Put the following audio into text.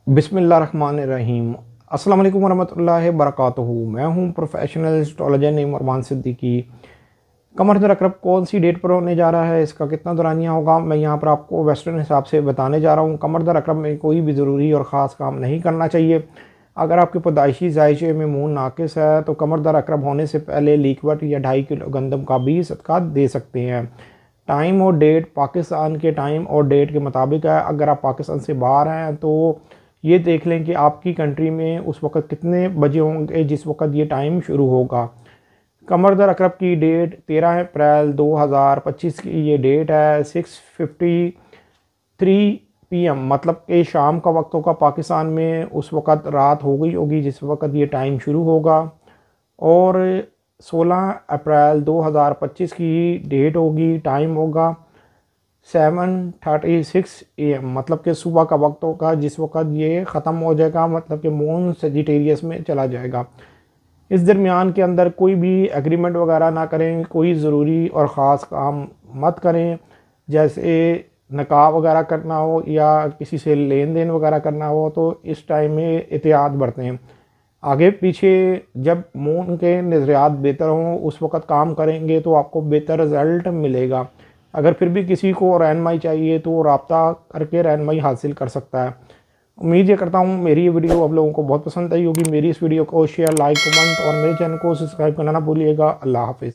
बिस्मिल्लाहिर्रहमानिर्रहीम। अस्सलाम वालेकुम वरहमतुल्लाहि वबरकातुहू। मैं हूं प्रोफेशनल एस्ट्रोलॉजर नईम अरमान सिद्दीकी। कमर दर अकरब कौन सी डेट पर होने जा रहा है, इसका कितना दौरानिया होगा, मैं यहां पर आपको वेस्टर्न हिसाब से बताने जा रहा हूं। कमर दर अकरब में कोई भी ज़रूरी और ख़ास काम नहीं करना चाहिए। अगर आपके पैदाइशी जायचे में मून नाकिस है तो कमर दर अकरब होने से पहले लीकवट या 2.5 किलो गंदम का भी सदका दे सकते हैं। टाइम और डेट पाकिस्तान के टाइम और डेट के मुताबिक है। अगर आप पाकिस्तान से बाहर हैं तो ये देख लें कि आपकी कंट्री में उस वक्त कितने बजे होंगे जिस वक्त ये टाइम शुरू होगा। कमर दर अकरब की डेट 13 अप्रैल 2025 की ये डेट है। 6:53 PM मतलब कि शाम का वक्त होगा पाकिस्तान में। उस वक्त रात हो गई होगी जिस वक्त ये टाइम शुरू होगा। और 16 अप्रैल 2025 की डेट होगी, टाइम होगा 7:36 AM मतलब कि सुबह का वक्त होगा जिस वक्त ये ख़त्म हो जाएगा, मतलब कि मून सजिटेरियस में चला जाएगा। इस दरमियान के अंदर कोई भी एग्रीमेंट वगैरह ना करें, कोई ज़रूरी और ख़ास काम मत करें, जैसे निकाह वगैरह करना हो या किसी से लेन देन वगैरह करना हो तो इस टाइम में एहतियात बरतें। आगे पीछे जब मून के नज़रियात बेहतर हों उस वक़्त काम करेंगे तो आपको बेहतर रिज़ल्ट मिलेगा। अगर फिर भी किसी को रहनुमाई चाहिए तो रब्ता करके रहनुमाई हासिल कर सकता है। उम्मीद ये करता हूँ मेरी ये वीडियो आप लोगों को बहुत पसंद आई होगी। मेरी इस वीडियो को शेयर, लाइक, कमेंट और मेरे चैनल को सब्सक्राइब करना ना भूलिएगा। अल्लाह हाफ़िज़।